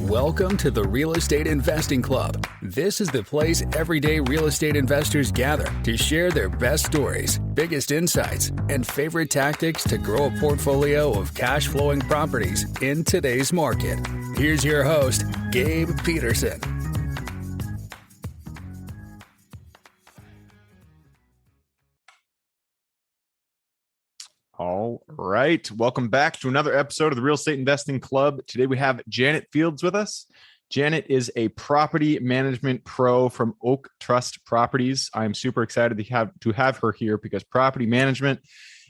Welcome to the Real Estate Investing Club. This is the place everyday real estate investors gather to share their best stories, biggest insights, and favorite tactics to grow a portfolio of cash flowing properties in today's market. Here's your host, Gabe Peterson. All right. Welcome back to another episode of the Real Estate Investing Club. Today we have Janet Fields with us. Janet is a property management pro from Oak Trust Properties. I'm super excited to have her here because property management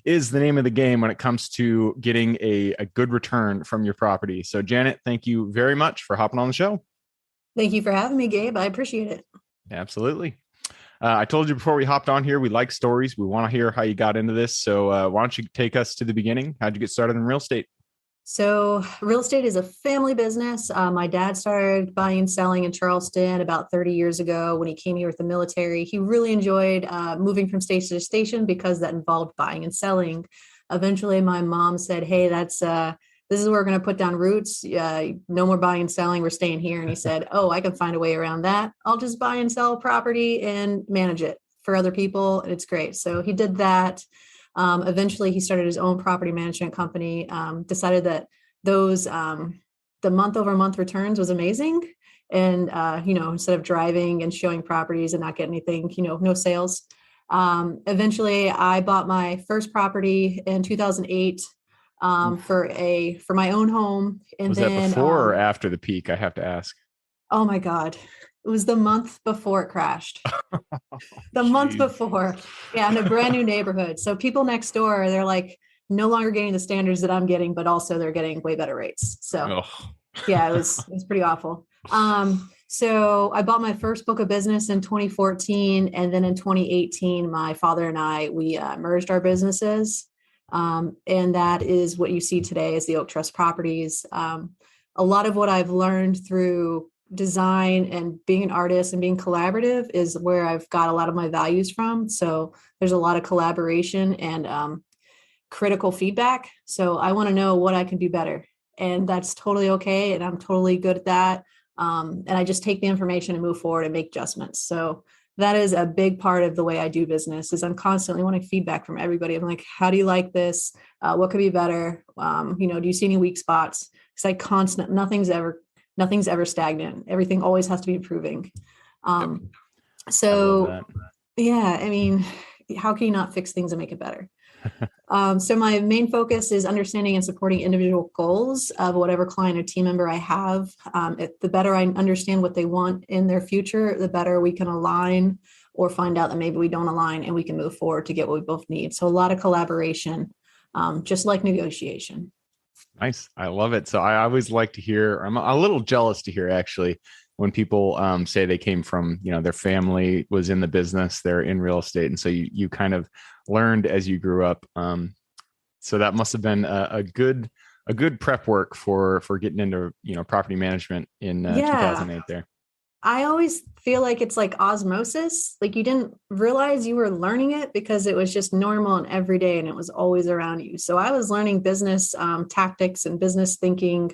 is the name of the game when it comes to getting a good return from your property. So Janet, thank you very much for hopping on the show. Thank you for having me, Gabe. I appreciate it. Absolutely. I told you before we hopped on here, we like stories. We want to hear how you got into this. So why don't you take us to the beginning? How'd you get started in real estate? So real estate is a family business. My dad started buying and selling in Charleston about 30 years ago when he came here with the military. He really enjoyed moving from station to station because that involved buying and selling. Eventually, my mom said, hey, this is where we're going to put down roots. No more buying and selling. We're staying here. And he said, oh, I can find a way around that. I'll just buy and sell property and manage it for other people. And it's great. So he did that. Eventually, he started his own property management company, decided that those the month over month returns was amazing. And, instead of driving and showing properties and not getting anything, no sales. Eventually, I bought my first property in 2008. For my own home. And was then, that before or after the peak? I have to ask. Oh my God. It was the month before it crashed. The month before. Yeah. In a brand new neighborhood. So people next door, they're like no longer getting the standards that I'm getting, but also they're getting way better rates. So yeah, it was pretty awful. So I bought my first book of business in 2014. And then in 2018, my father and we merged our businesses. And that is what you see today is the Oak Trust Properties. A lot of what I've learned through design and being an artist and being collaborative is where I've got a lot of my values from. So there's a lot of collaboration and critical feedback. So I want to know what I can do better. And that's totally okay. And I'm totally good at that. And I just take the information and move forward and make adjustments. So that is a big part of the way I do business is I'm constantly wanting feedback from everybody. I'm like, how do you like this? What could be better? Do you see any weak spots? Because nothing's ever stagnant. Everything always has to be improving. So yeah, I mean, how can you not fix things and make it better? So my main focus is understanding and supporting individual goals of whatever client or team member I have. The better I understand what they want in their future, the better we can align or find out that maybe we don't align and we can move forward to get what we both need. So a lot of collaboration, just like negotiation. Nice. I love it. So I always like to hear, I'm a little jealous to hear actually, when people say they came from, their family was in the business, they're in real estate. And so you kind of learned as you grew up. So that must have been a good prep work for getting into, property management in 2008 there. I always feel like it's like osmosis. Like you didn't realize you were learning it because it was just normal and everyday and it was always around you. So I was learning business tactics and business thinking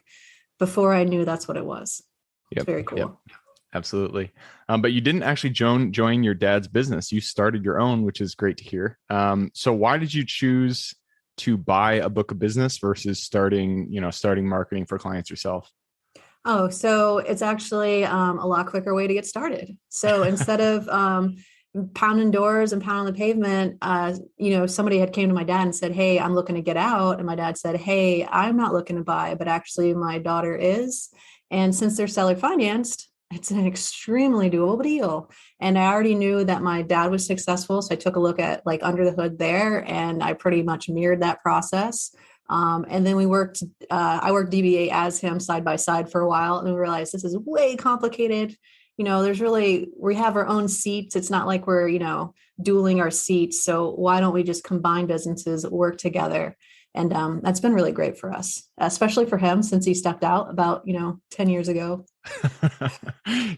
before I knew that's what it was. Yep. Very cool. Yep. Absolutely. But you didn't actually join your dad's business. You started your own, which is great to hear. So why did you choose to buy a book of business versus starting marketing for clients yourself? Oh, so it's actually a lot quicker way to get started. So instead of pounding doors and pounding the pavement, somebody had came to my dad and said, hey, I'm looking to get out. And my dad said, hey, I'm not looking to buy, but actually my daughter is. And since they're seller financed, it's an extremely doable deal. And I already knew that my dad was successful. So I took a look at like under the hood there and I pretty much mirrored that process. And then I worked DBA as him side by side for a while. And we realized this is way complicated. We have our own seats. It's not like we're, dueling our seats. So why don't we just combine businesses, work together? And that's been really great for us, especially for him since he stepped out about, 10 years ago.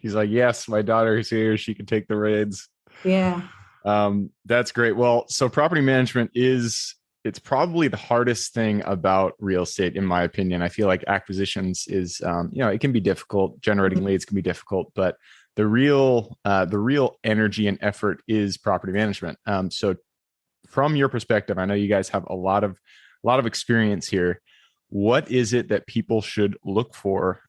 He's like, yes, my daughter is here. She can take the reins. Yeah. That's great. Well, so property management is it's probably the hardest thing about real estate, in my opinion. I feel like acquisitions is, it can be difficult. Generating leads can be difficult, but the real energy and effort is property management. So from your perspective, I know you guys have a lot of experience here. What is it that people should look for?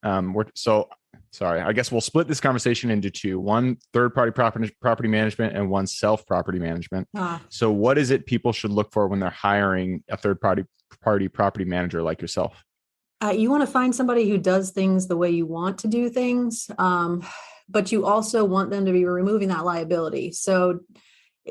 Sorry, I guess we'll split this conversation into two: one third-party property management and one self-property management. So what is it people should look for when they're hiring a third-party property manager like yourself? You want to find somebody who does things the way you want to do things, but you also want them to be removing that liability. So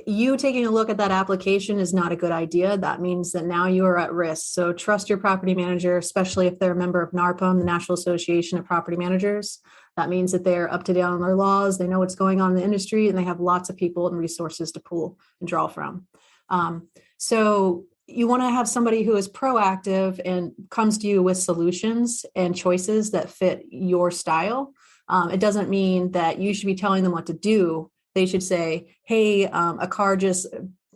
you taking a look at that application is not a good idea. That means that now you are at risk. So trust your property manager, especially if they're a member of NARPM, the National Association of Property Managers. That means that they're up to date on their laws. They know what's going on in the industry, and they have lots of people and resources to pull and draw from. So you want to have somebody who is proactive and comes to you with solutions and choices that fit your style. It doesn't mean that you should be telling them what to do. They should say, hey, a car just,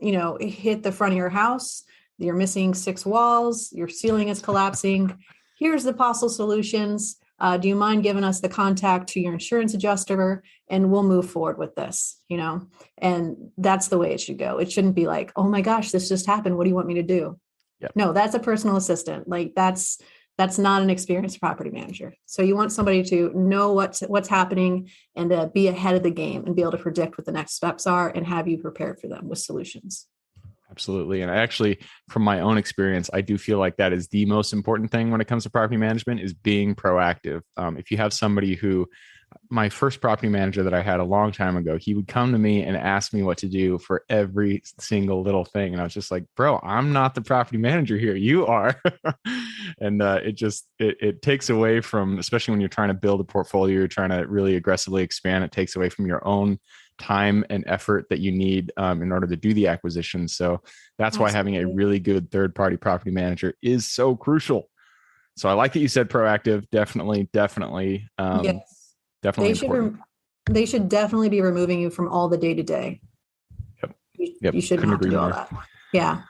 hit the front of your house. You're missing 6 walls. Your ceiling is collapsing. Here's the possible solutions. Do you mind giving us the contact to your insurance adjuster, and we'll move forward with this, and that's the way it should go. It shouldn't be like, oh my gosh, this just happened. What do you want me to do? Yep. No, that's a personal assistant. Like that's not an experienced property manager. So you want somebody to know what's happening and be ahead of the game and be able to predict what the next steps are and have you prepared for them with solutions. Absolutely. And actually, from my own experience, I do feel like that is the most important thing when it comes to property management is being proactive. If you have somebody my first property manager that I had a long time ago, he would come to me and ask me what to do for every single little thing. And I was just like, bro, I'm not the property manager here. You are. And it takes away from, especially when you're trying to build a portfolio, you're trying to really aggressively expand, it takes away from your own time and effort that you need in order to do the acquisition. So that's why having a really good third-party property manager is so crucial. So I like that you said proactive. Definitely. Yes. Definitely important. They should definitely be removing you from all the day-to-day. Yep. You shouldn't have to do all that. Yeah.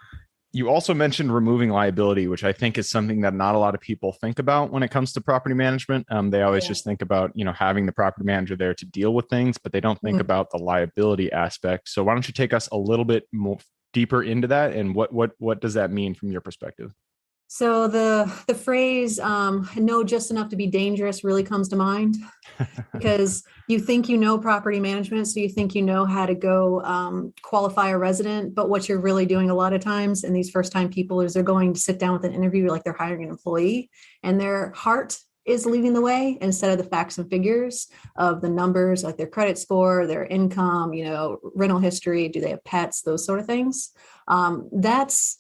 You also mentioned removing liability, which I think is something that not a lot of people think about when it comes to property management. They always just think about, having the property manager there to deal with things, but they don't think about the liability aspect. So why don't you take us a little bit more deeper into that? And what does that mean from your perspective? So the phrase know just enough to be dangerous really comes to mind because you think you know property management. So you think you know how to go qualify a resident. But what you're really doing a lot of times, and these first time people, is they're going to sit down with an interview like they're hiring an employee, and their heart is leading the way instead of the facts and figures of the numbers, like their credit score, their income, rental history, do they have pets, those sort of things. That's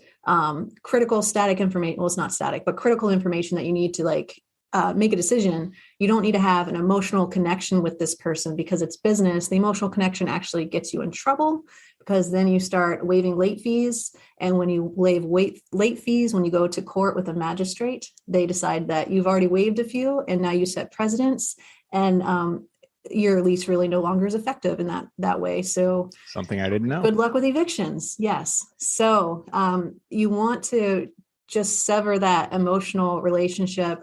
critical static information. Well, it's not static, but critical information that you need to make a decision. You don't need to have an emotional connection with this person because it's business. The emotional connection actually gets you in trouble because then you start waiving late fees. And when you waive late fees, when you go to court with a magistrate, they decide that you've already waived a few and now you set precedents, and your lease really no longer is effective in that way. So something I didn't know. Good luck with evictions. Yes. So you want to just sever that emotional relationship.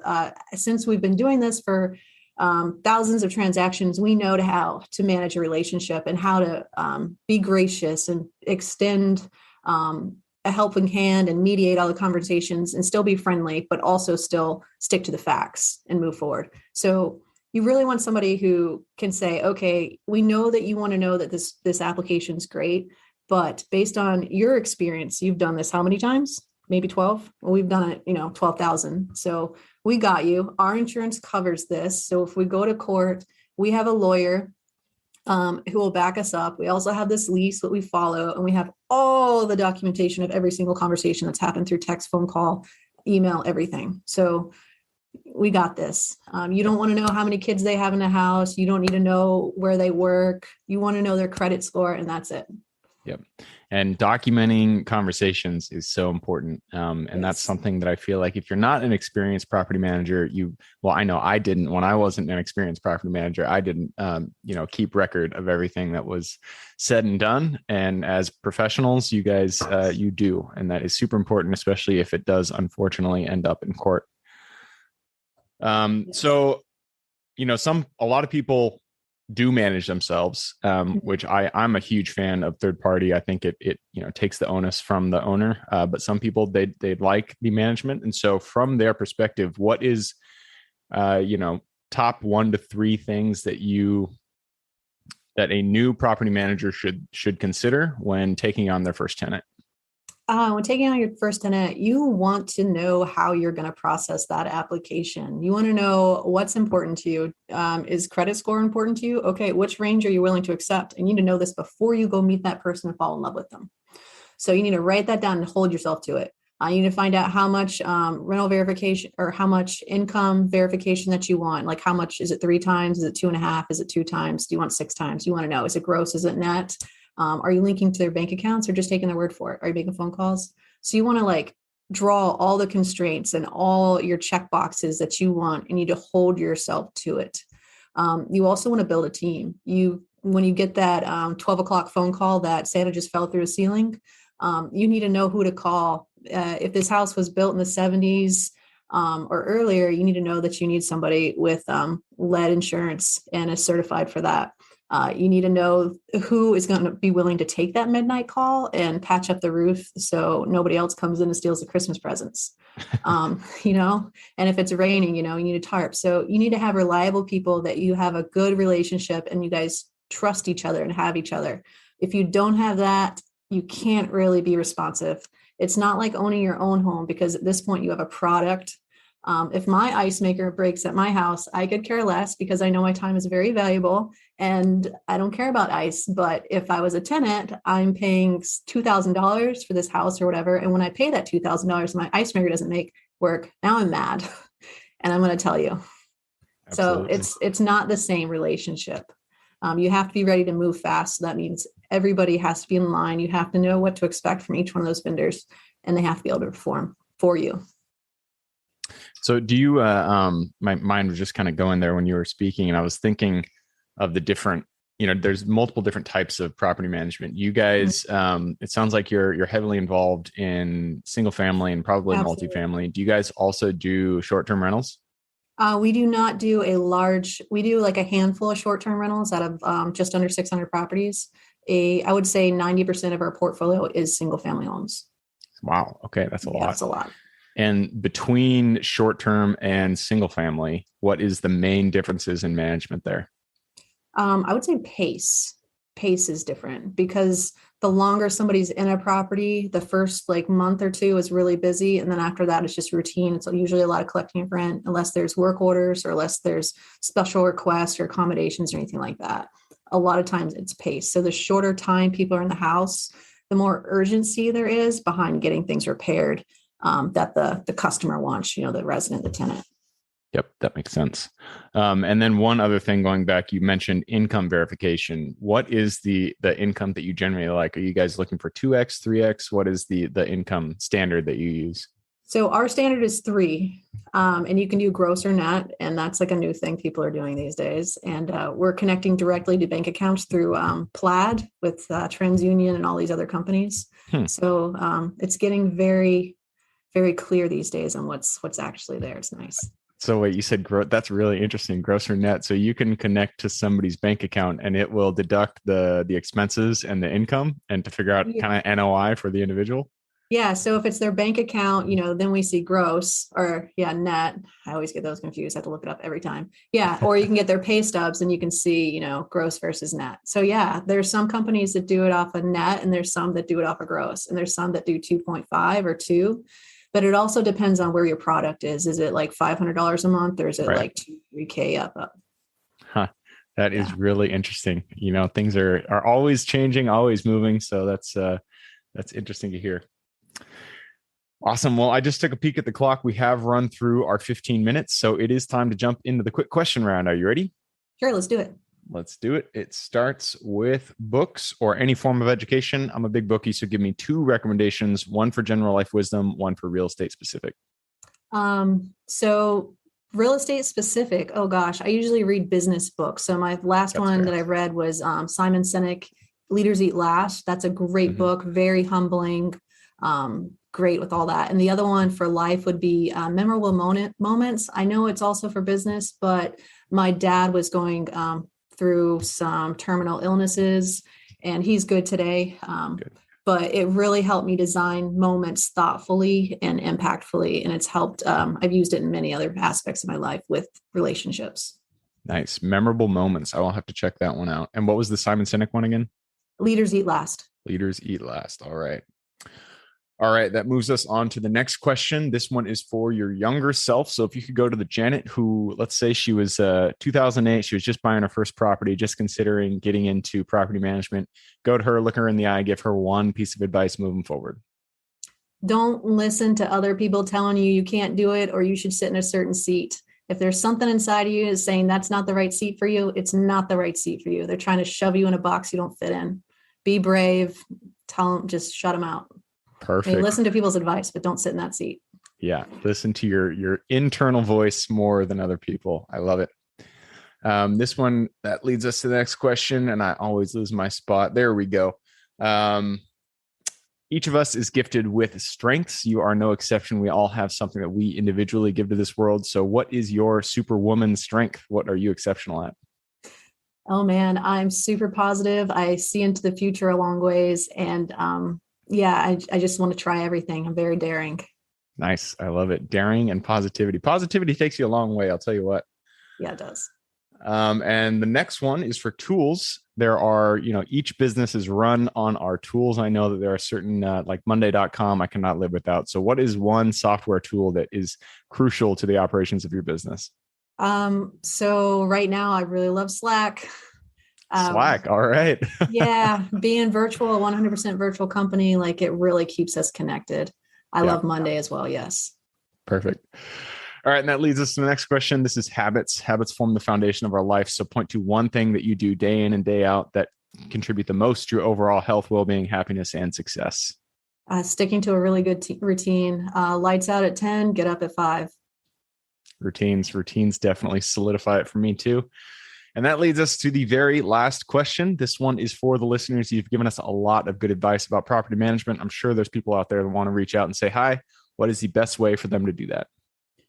Since we've been doing this for thousands of transactions, we know how to manage a relationship and how to be gracious and extend a helping hand and mediate all the conversations and still be friendly, but also still stick to the facts and move forward. So you really want somebody who can say, okay, we know that you want to know that this application is great, but based on your experience, you've done this how many times? Maybe 12? Well, we've done it, 12,000. So we got you. Our insurance covers this. So if we go to court, we have a lawyer who will back us up. We also have this lease that we follow, and we have all the documentation of every single conversation that's happened through text, phone call, email, everything. So we got this. You don't want to know how many kids they have in the house. You don't need to know where they work. You want to know their credit score, and that's it. Yep. And documenting conversations is so important. And that's something that I feel like if you're not an experienced property manager, I know I didn't, when I wasn't an experienced property manager, I didn't, keep record of everything that was said and done. And as professionals, you guys, you do. And that is super important, especially if it does unfortunately end up in court. So, a lot of people do manage themselves, which I'm a huge fan of third party. I think it takes the onus from the owner, but some people they like the management. And so from their perspective, what is top 1 to 3 things that a new property manager should consider when taking on their first tenant? When taking on your first tenant, you want to know how you're going to process that application. You want to know what's important to you. Is credit score important to you? Okay, which range are you willing to accept? And you need to know this before you go meet that person and fall in love with them. So you need to write that down and hold yourself to it. You need to find out how much rental verification or how much income verification that you want. Like how much, is it 3 times? Is it 2.5? Is it 2 times? Do you want 6 times? You want to know, is it gross? Is it net? Are you linking to their bank accounts or just taking their word for it? Are you making phone calls? So you want to draw all the constraints and all your check boxes that you want, and you need to hold yourself to it. You also want to build a team. When you get that 12 o'clock phone call that Santa just fell through the ceiling, you need to know who to call. If this house was built in the 70s or earlier, you need to know that you need somebody with lead insurance and is certified for that. You need to know who is going to be willing to take that midnight call and patch up the roof so nobody else comes in and steals the Christmas presents. And if it's raining, you need a tarp. So you need to have reliable people that you have a good relationship and you guys trust each other and have each other. If you don't have that, you can't really be responsive. It's not like owning your own home, because at this point you have a product. If my ice maker breaks at my house, I could care less because I know my time is very valuable and I don't care about ice. But if I was a tenant, I'm paying $2,000 for this house or whatever. And when I pay that $2,000, my ice maker doesn't make work. Now I'm mad and I'm going to tell you. Absolutely. So it's not the same relationship. You have to be ready to move fast. So that means everybody has to be in line. You have to know what to expect from each one of those vendors, and they have to be able to perform for you. So do you, my mind was just kind of going there when you were speaking, and I was thinking of the different, there's multiple different types of property management. You guys, it sounds like you're heavily involved in single family and probably multifamily. Do you guys also do short-term rentals? We do not do we do like a handful of short-term rentals out of just under 600 properties. I would say 90% of our portfolio is single family homes. Wow. Okay. That's a lot. That's a lot. And between short-term and single family, what is the main differences in management there? I would say pace. Pace is different because the longer somebody's in a property, the first month or 2 is really busy. And then after that, it's just routine. It's usually a lot of collecting of rent, unless there's work orders or unless there's special requests or accommodations or anything like that. A lot of times it's pace. So the shorter time people are in the house, the more urgency there is behind getting things repaired that the customer wants, the resident, the tenant. Yep, that makes sense. And then one other thing, going back, you mentioned income verification. What is the income that you generally like? Are you guys looking for 2x, 3x? What is the income standard that you use? So our standard is 3, and you can do gross or net, and that's a new thing people are doing these days. And we're connecting directly to bank accounts through Plaid with TransUnion and all these other companies. So it's getting very, very clear these days on what's actually there. It's nice. So wait, you said that's really interesting. Gross or net. So you can connect to somebody's bank account and it will deduct the expenses and the income and to figure out kind of NOI for the individual. Yeah. So if it's their bank account, then we see gross or net. I always get those confused. I have to look it up every time. Yeah. Or you can get their pay stubs and you can see, gross versus net. So yeah, there's some companies that do it off of net and there's some that do it off of gross, and there's some that do 2.5 or 2. But it also depends on where your product is. Is it $500 a month, or is it $3K up? Huh. That is really interesting. Things are always changing, always moving. So that's interesting to hear. Awesome. Well, I just took a peek at the clock. We have run through our 15 minutes. So it is time to jump into the quick question round. Are you ready? Sure, let's do it. Let's do it. It starts with books or any form of education. I'm a big bookie, so give me 2 recommendations, one for general life wisdom, one for real estate specific. So real estate specific. Oh gosh, I usually read business books. So my last That's one fair. that I read was Simon Sinek, Leaders Eat Last. That's a great book, very humbling, great with all that. And the other one for life would be Memorable Moments. I know it's also for business, but my dad was going through some terminal illnesses and he's good today. Good. But it really helped me design moments thoughtfully and impactfully. And it's helped. I've used it in many other aspects of my life with relationships. Nice. Memorable moments. I will have to check that one out. And what was the Simon Sinek one again? Leaders Eat Last. Leaders Eat Last. All right. All right. That moves us on to the next question. This one is for your younger self. So if you could go to the Janet who, let's say she was 2008, she was just buying her first property, just considering getting into property management, go to her, look her in the eye, give her one piece of advice moving forward. Don't listen to other people telling you can't do it or you should sit in a certain seat. If there's something inside of you is saying that's not the right seat for you, it's not the right seat for you. They're trying to shove you in a box you don't fit in. Be brave. Tell them, just shut them out. Perfect. I mean, listen to people's advice, but don't sit in that seat. Yeah. Listen to your internal voice more than other people. I love it. This one that leads us to the next question, and I always lose my spot. There we go. Each of us is gifted with strengths. You are no exception. We all have something that we individually give to this world. So what is your superwoman strength? What are you exceptional at? Oh man, I'm super positive. I see into the future a long ways. And I just want to try everything. I'm very daring. Nice. I love it. Daring and positivity. Positivity takes you a long way. I'll tell you what. Yeah, it does. And the next one is for tools. There are, each business is run on our tools. I know that there are certain like Monday.com I cannot live without. So what is one software tool that is crucial to the operations of your business? So right now I really love Slack. Slack. All right. Yeah. Being virtual, a 100% virtual company, like it really keeps us connected. I love Monday as well. Yes. Perfect. All right. And that leads us to the next question. This is habits. Habits form the foundation of our life. So point to one thing that you do day in and day out that contribute the most to your overall health, well-being, happiness, and success. Sticking to a really good routine. Lights out at 10, get up at 5. Routines definitely solidify it for me too. And that leads us to the very last question. This one is for the listeners. You've given us a lot of good advice about property management. I'm sure there's people out there that want to reach out and say hi. What is the best way for them to do that?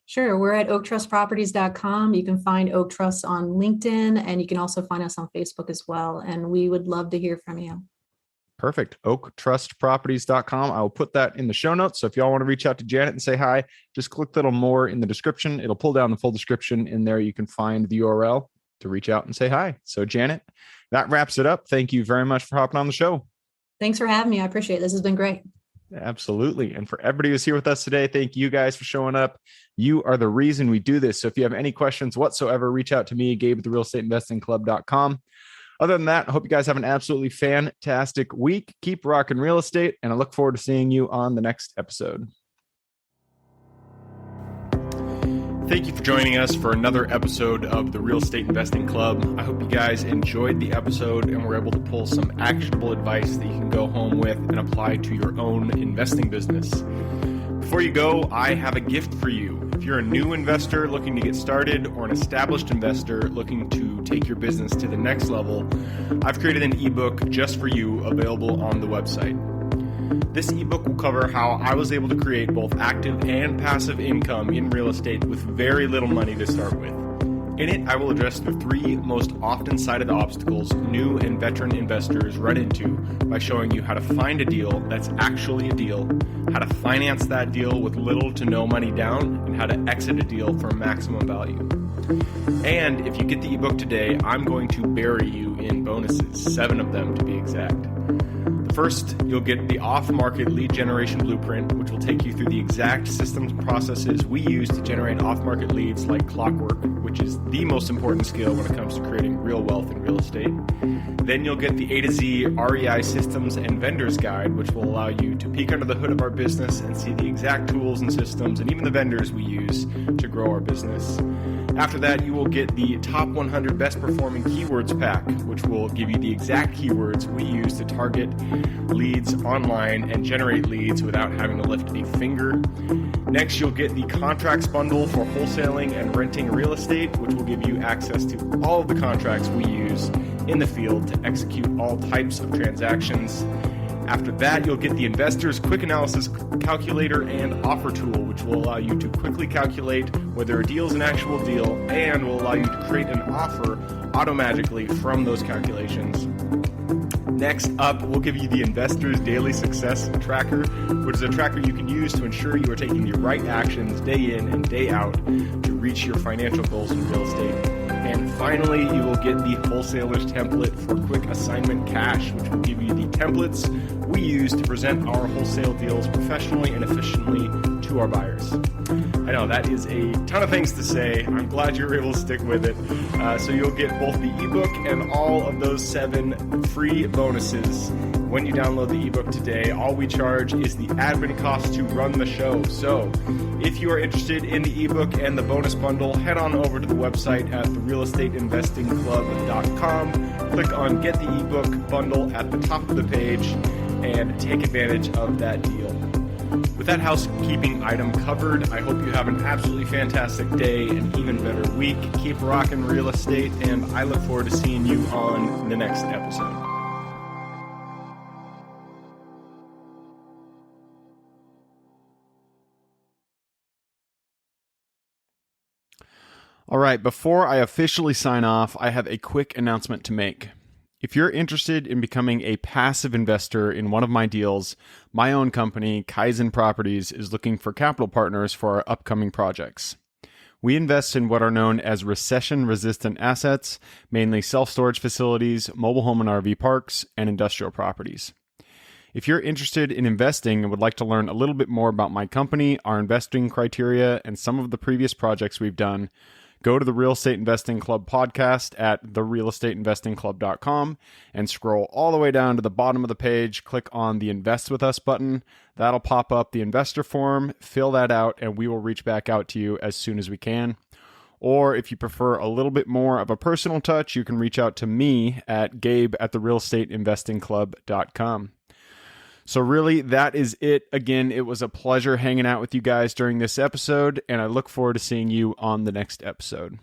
Sure. We're at oaktrustproperties.com. You can find Oak Trust on LinkedIn, and you can also find us on Facebook as well. And we would love to hear from you. Perfect. oaktrustproperties.com. I will put that in the show notes. So if y'all want to reach out to Janet and say hi, just click a little more in the description. It'll pull down the full description. In there, you can find the URL to reach out and say hi. So Janet, that wraps it up. Thank you very much for hopping on the show. Thanks for having me. I appreciate it. This has been great. Absolutely. And for everybody who's here with us today, thank you guys for showing up. You are the reason we do this. So if you have any questions whatsoever, reach out to me, Gabe at therealestateinvestingclub.com. Other than that, I hope you guys have an absolutely fantastic week. Keep rocking real estate, and I look forward to seeing you on the next episode. Thank you for joining us for another episode of the Real Estate Investing Club. I hope you guys enjoyed the episode and were able to pull some actionable advice that you can go home with and apply to your own investing business. Before you go, I have a gift for you. If you're a new investor looking to get started or an established investor looking to take your business to the next level, I've created an ebook just for you available on the website. This ebook will cover how I was able to create both active and passive income in real estate with very little money to start with. In it, I will address the 3 most often cited obstacles new and veteran investors run into by showing you how to find a deal that's actually a deal, how to finance that deal with little to no money down, and how to exit a deal for maximum value. And if you get the ebook today, I'm going to bury you in bonuses, 7 of them to be exact. First, you'll get the off-market lead generation blueprint, which will take you through the exact systems and processes we use to generate off-market leads like clockwork, which is the most important skill when it comes to creating real wealth in real estate. Then you'll get the A to Z REI systems and vendors guide, which will allow you to peek under the hood of our business and see the exact tools and systems and even the vendors we use to grow our business. After that, you will get the top 100 best performing keywords pack, which will give you the exact keywords we use to target leads online and generate leads without having to lift a finger. Next, you'll get the contracts bundle for wholesaling and renting real estate, which will give you access to all of the contracts we use in the field to execute all types of transactions. After that, you'll get the Investor's Quick Analysis Calculator and Offer Tool, which will allow you to quickly calculate whether a deal is an actual deal and will allow you to create an offer automatically from those calculations. Next up, we'll give you the Investor's Daily Success Tracker, which is a tracker you can use to ensure you are taking the right actions day in and day out to reach your financial goals in real estate. And finally, you will get the Wholesaler's Template for Quick Assignment Cash, which will give you the templates we use to present our wholesale deals professionally and efficiently to our buyers. I know that is a ton of things to say. I'm glad you're able to stick with it. So you'll get both the ebook and all of those 7 free bonuses when you download the ebook today. All we charge is the admin cost to run the show. So if you are interested in the ebook and the bonus bundle, head on over to the website at therealestateinvestingclub.com. Click on Get the Ebook Bundle at the top of the page and take advantage of that deal. With that housekeeping item covered, I hope you have an absolutely fantastic day and even better week. Keep rocking real estate, and I look forward to seeing you on the next episode. All right, before I officially sign off, I have a quick announcement to make. If you're interested in becoming a passive investor in one of my deals, my own company, Kaizen Properties, is looking for capital partners for our upcoming projects. We invest in what are known as recession-resistant assets, mainly self-storage facilities, mobile home and RV parks, and industrial properties. If you're interested in investing and would like to learn a little bit more about my company, our investing criteria, and some of the previous projects we've done, go to the Real Estate Investing Club podcast at therealestateinvestingclub.com and scroll all the way down to the bottom of the page. Click on the Invest With Us button. That'll pop up the investor form. Fill that out, and we will reach back out to you as soon as we can. Or if you prefer a little bit more of a personal touch, you can reach out to me at gabe@therealestateinvestingclub.com. So really, that is it. Again, it was a pleasure hanging out with you guys during this episode, and I look forward to seeing you on the next episode.